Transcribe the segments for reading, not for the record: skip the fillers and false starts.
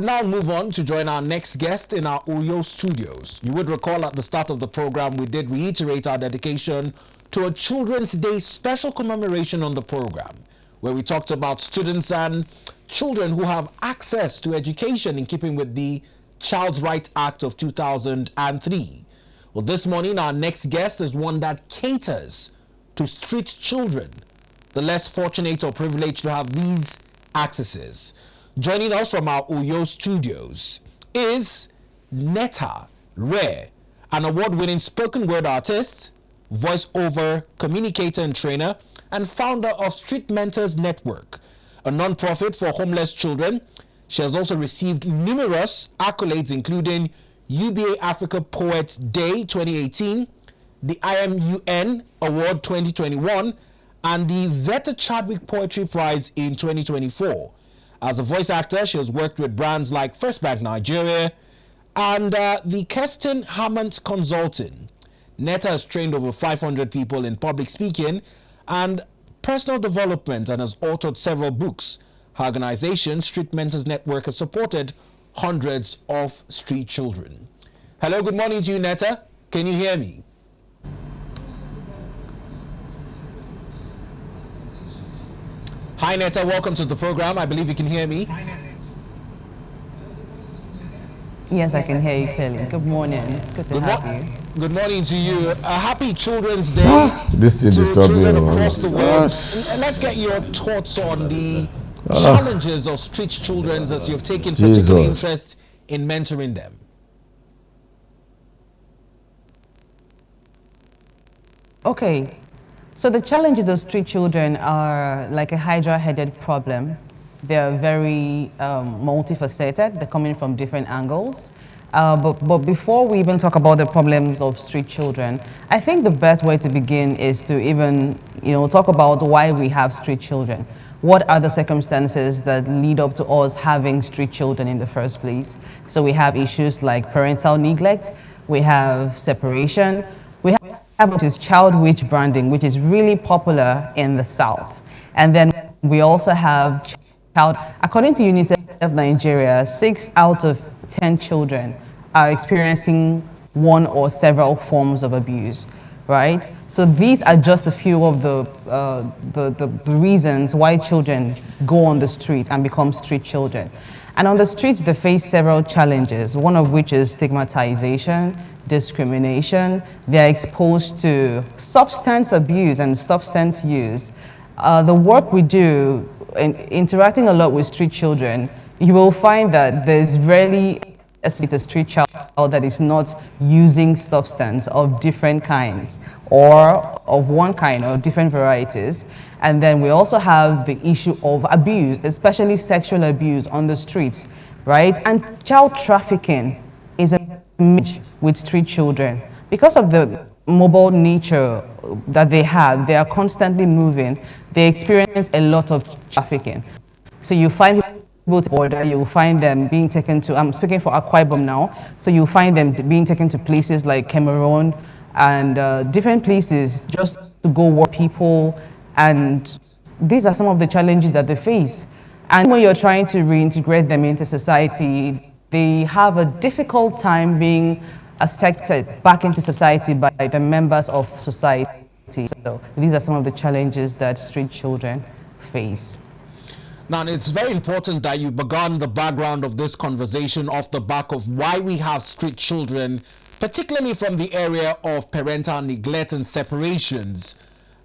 would now move on to join our next guest in our Uyo Studios. You would recall at the start of the program, we did reiterate our dedication to a Children's Day special commemoration on the program, where we talked about students and children who have access to education in keeping with the Child's Rights Act of 2003. Well, this morning, our next guest is one that caters to street children, the less fortunate or privileged to have these accesses. Joining us from our Uyo Studios is Neeta Rare, an award-winning spoken word artist, voice-over communicator and trainer, and founder of Street Mentors Network, a non-profit for homeless children. She has also received numerous accolades, including UBA Africa Poets Day 2018, the IMUN Award 2021, and the Veta Chadwick Poetry Prize in 2024. As a voice actor, she has worked with brands like First Bank Nigeria and the Keston Hammond Consulting. Neeta has trained over 500 people in public speaking and personal development and has authored several books. Her organization, Street Mentors Network, has supported hundreds of street children. Hello, good morning to you, Neeta. Can you hear me? Hi, Neeta. Welcome to the program. I believe you can hear me. Yes, I can hear you clearly. Good morning. Good to have you. Good morning to you. A happy Children's Day this thing to children across the world. Ah. And let's get your thoughts on the challenges of street children as you've taken particular interest in mentoring them. Okay, so the challenges of street children are like a hydra-headed problem. They're very multifaceted. They're coming from different angles. But before we even talk about the problems of street children, I think the best way to begin is to even, talk about why we have street children. What are the circumstances that lead up to us having street children in the first place? So we have issues like parental neglect, we have separation, we have which is child witch branding, which is really popular in the South. And then we also have according to UNICEF Nigeria, 6 out of 10 children are experiencing one or several forms of abuse, right? So these are just a few of the reasons why children go on the street and become street children. And on the streets, they face several challenges, one of which is stigmatization, discrimination. They're exposed to substance abuse and substance use. The work we do in interacting a lot with street children, you will find that there's rarely a street child that is not using substance of different kinds or of one kind or different varieties. And then we also have the issue of abuse, especially sexual abuse on the streets, right? And child trafficking is a image with street children. Because of the mobile nature that they have, they are constantly moving, they experience a lot of trafficking. So you find people to border, you find them being taken to, I'm speaking for Akwa Ibom now, so you find them being taken to places like Cameroon and different places just to go work people, and these are some of the challenges that they face. And when you're trying to reintegrate them into society, they have a difficult time being accepted back into society by the members of society. So these are some of the challenges that street children face. Now, it's very important that you began the background of this conversation off the back of why we have street children, particularly from the area of parental neglect and separations.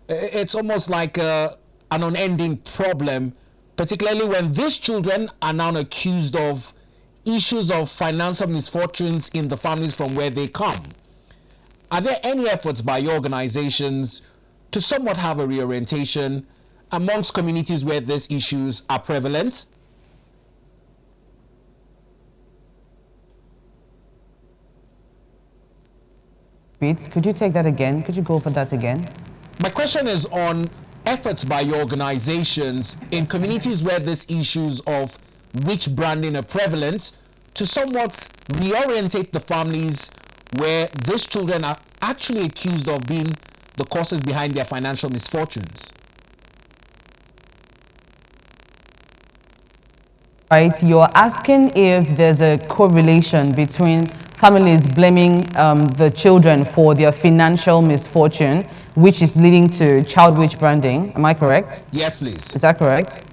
It's almost like an unending problem, particularly when these children are now accused of issues of financial misfortunes in the families from where they come. Are there any efforts by your organizations to somewhat have a reorientation amongst communities where these issues are prevalent? Could you take that again? Could you go over that again? My question is on efforts by your organizations in communities where these issues of witch branding are prevalent to somewhat reorientate the families where these children are actually accused of being the causes behind their financial misfortunes. right, you're asking if there's a correlation between families blaming the children for their financial misfortune, which is leading to child wage branding. Am I correct? Yes, please. Is that correct?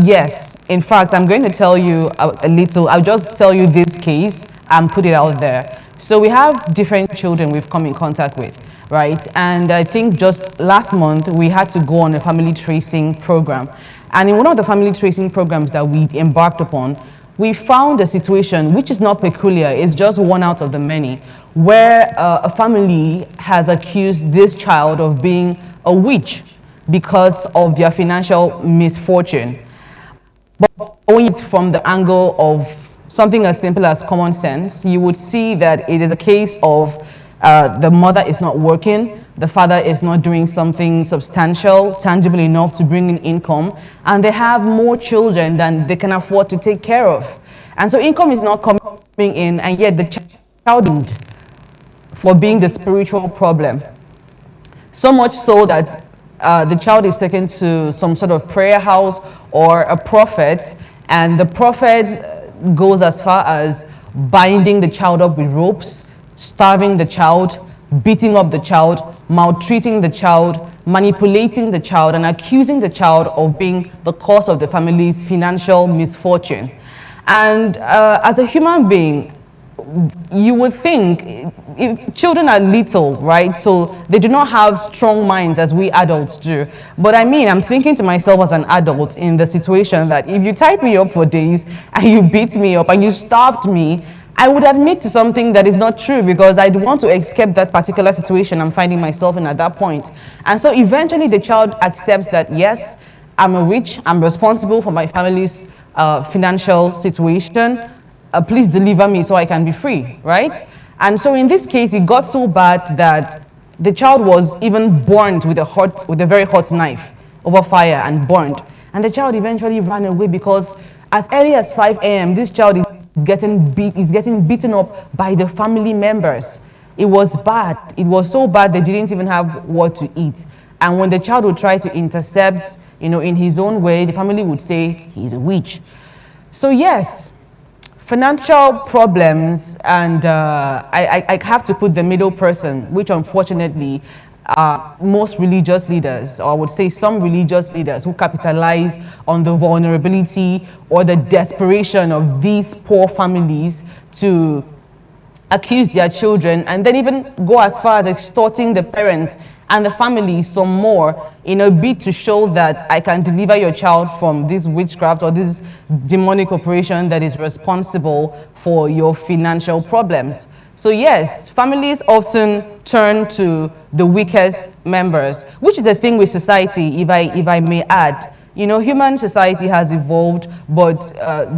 Yes. In fact, I'm going to tell you a little. I'll just tell you this case and put it out there. So we have different children we've come in contact with, right? And I think just last month we had to go on a family tracing program. And in one of the family tracing programs that we embarked upon, we found a situation which is not peculiar, it's just one out of the many, where a family has accused this child of being a witch because of their financial misfortune. But going it from the angle of something as simple as common sense, you would see that it is a case of the mother is not working, the father is not doing something substantial, tangible enough to bring in income, and they have more children than they can afford to take care of. And so income is not coming in, and yet the child for being the spiritual problem. So much so that the child is taken to some sort of prayer house or a prophet, and the prophet goes as far as binding the child up with ropes, starving the child, beating up the child, maltreating the child, manipulating the child, and accusing the child of being the cause of the family's financial misfortune. And as a human being, you would think if children are little, right? So they do not have strong minds as we adults do. But I mean, I'm thinking to myself as an adult in the situation that if you tied me up for days and you beat me up and you starved me, I would admit to something that is not true because I'd want to escape that particular situation I'm finding myself in at that point. And so eventually the child accepts that, yes, I'm a witch, I'm responsible for my family's financial situation. Please deliver me so I can be free, right? And so in this case, it got so bad that the child was even burned with a very hot knife over fire and burned. And the child eventually ran away because as early as 5 a.m., this child is getting beaten up by the family members. It was bad. It was so bad they didn't even have what to eat. And when the child would try to intercept, in his own way, the family would say he's a witch. So yes, financial problems, and I have to put the middle person, which unfortunately are most religious leaders, or I would say some religious leaders who capitalize on the vulnerability or the desperation of these poor families to accuse their children and then even go as far as extorting the parents and the family some more in a bid to show that I can deliver your child from this witchcraft or this demonic operation that is responsible for your financial problems. So yes, families often turn to the weakest members, which is a thing with society, if I may add. Human society has evolved, but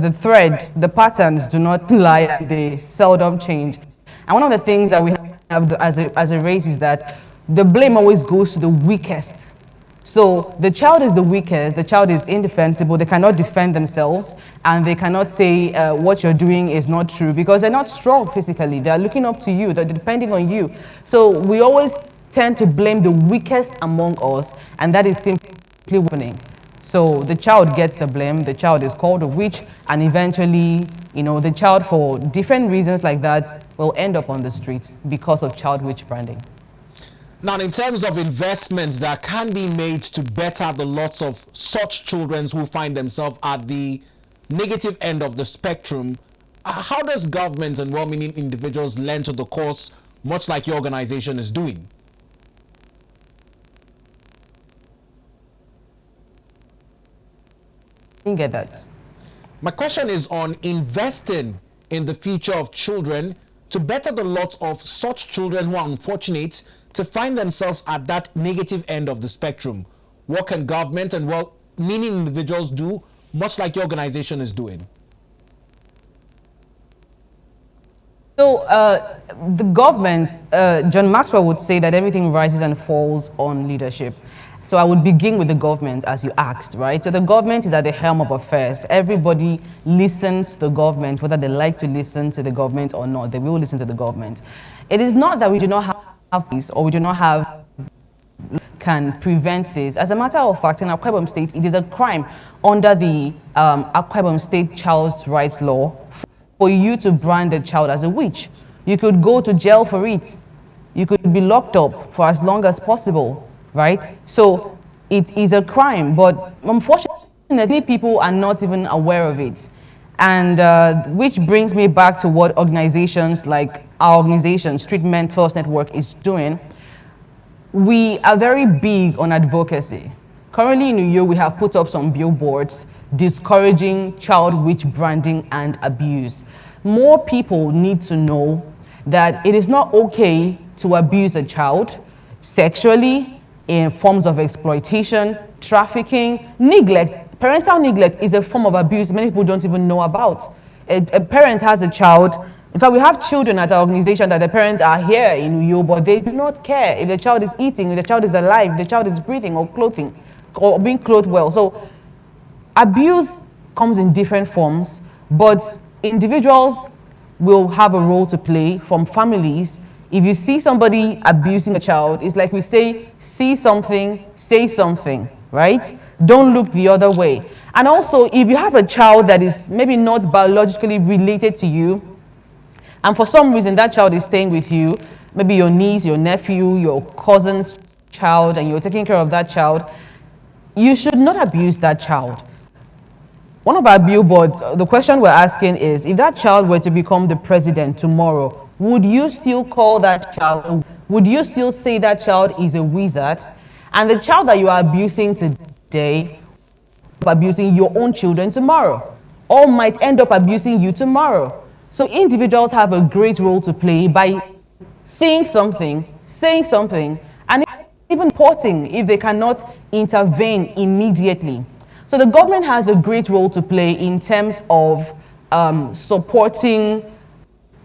the patterns do not lie, and they seldom change. And one of the things that we have as a race is that the blame always goes to the weakest. So the child is the weakest, the child is indefensible, they cannot defend themselves, and they cannot say what you're doing is not true because they're not strong physically. They're looking up to you, they're depending on you. So we always tend to blame the weakest among us, and that is simply happening. So the child gets the blame, the child is called a witch, and eventually, the child, for different reasons like that, will end up on the streets because of child witch branding. Now, in terms of investments that can be made to better the lots of such children who find themselves at the negative end of the spectrum, how does government and well-meaning individuals lend to the cause, much like your organization is doing? I didn't get that. My question is on investing in the future of children to better the lot of such children who are unfortunate to find themselves at that negative end of the spectrum. What can government and well-meaning individuals do, much like your organization is doing? So the government, John Maxwell would say that everything rises and falls on leadership. So I would begin with the government, as you asked, right? So the government is at the helm of affairs. Everybody listens to the government, whether they like to listen to the government or not. They will listen to the government. It is not that we do not have peace or we do not have can prevent this. As a matter of fact, in Akwa Ibom State, it is a crime under the Akwa Ibom State Child's Rights Law for you to brand a child as a witch. You could go to jail for it. You could be locked up for as long as possible, right? So it is a crime, but unfortunately, people are not even aware of it. And which brings me back to what organizations like our organization, Street Mentors Network, is doing. We are very big on advocacy. Currently in Uyo, we have put up some billboards discouraging child witch branding and abuse. More people need to know that it is not okay to abuse a child sexually, in forms of exploitation, trafficking, neglect. Parental neglect is a form of abuse many people don't even know about. A parent has a child. In fact, we have children at our organization that the parents are here in Uyo, but they do not care if the child is eating, if the child is alive, if the child is breathing or clothing, or being clothed well. So abuse comes in different forms, but individuals will have a role to play from families. If you see somebody abusing a child, it's like we say, see something, say something, right? Don't look the other way. And also, if you have a child that is maybe not biologically related to you, and for some reason that child is staying with you, maybe your niece, your nephew, your cousin's child, and you're taking care of that child, you should not abuse that child. One of our billboards, the question we're asking is, if that child were to become the president tomorrow, would you still call that child, would you still say that child is a wizard? And the child that you are abusing today, abusing your own children tomorrow, or might end up abusing you tomorrow. So individuals have a great role to play by saying something, and even reporting if they cannot intervene immediately. So the government has a great role to play in terms of supporting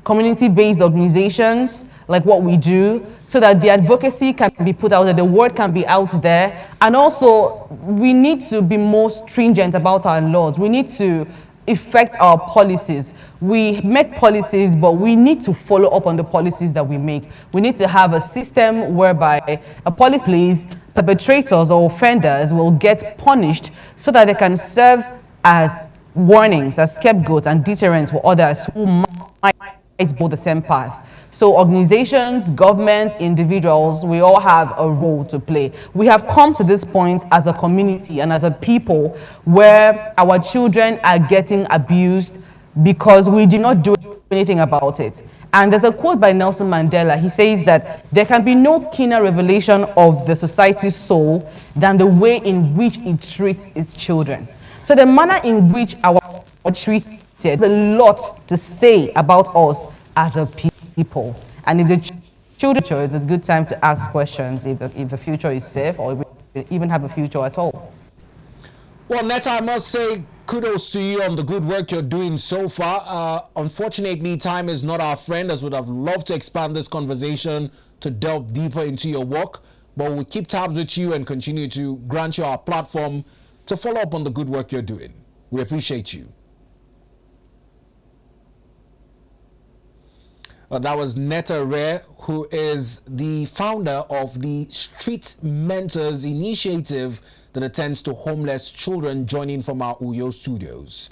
community-based organizations like what we do, so that the advocacy can be put out there, the word can be out there. And also, we need to be more stringent about our laws. We need to effect our policies. We make policies, but we need to follow up on the policies that we make. We need to have a system whereby a police, perpetrators or offenders will get punished so that they can serve as warnings, as scapegoats and deterrents for others who might go the same path. So organizations, government, individuals, we all have a role to play. We have come to this point as a community and as a people where our children are getting abused because we did not do anything about it. And there's a quote by Nelson Mandela. He says that there can be no keener revelation of the society's soul than the way in which it treats its children. So the manner in which our treated, there's a lot to say about us as a people. And if the children, it's a good time to ask questions if the future is safe or if we even have a future at all. Well, Neeta, I must say kudos to you on the good work you're doing so far. Unfortunately, time is not our friend, as would have loved to expand this conversation to delve deeper into your work. But we'll keep tabs with you and continue to grant you our platform to follow up on the good work you're doing. We appreciate you. That was Neeta Rare, who is the founder of the Street Mentors initiative that attends to homeless children, joining from our Uyo studios.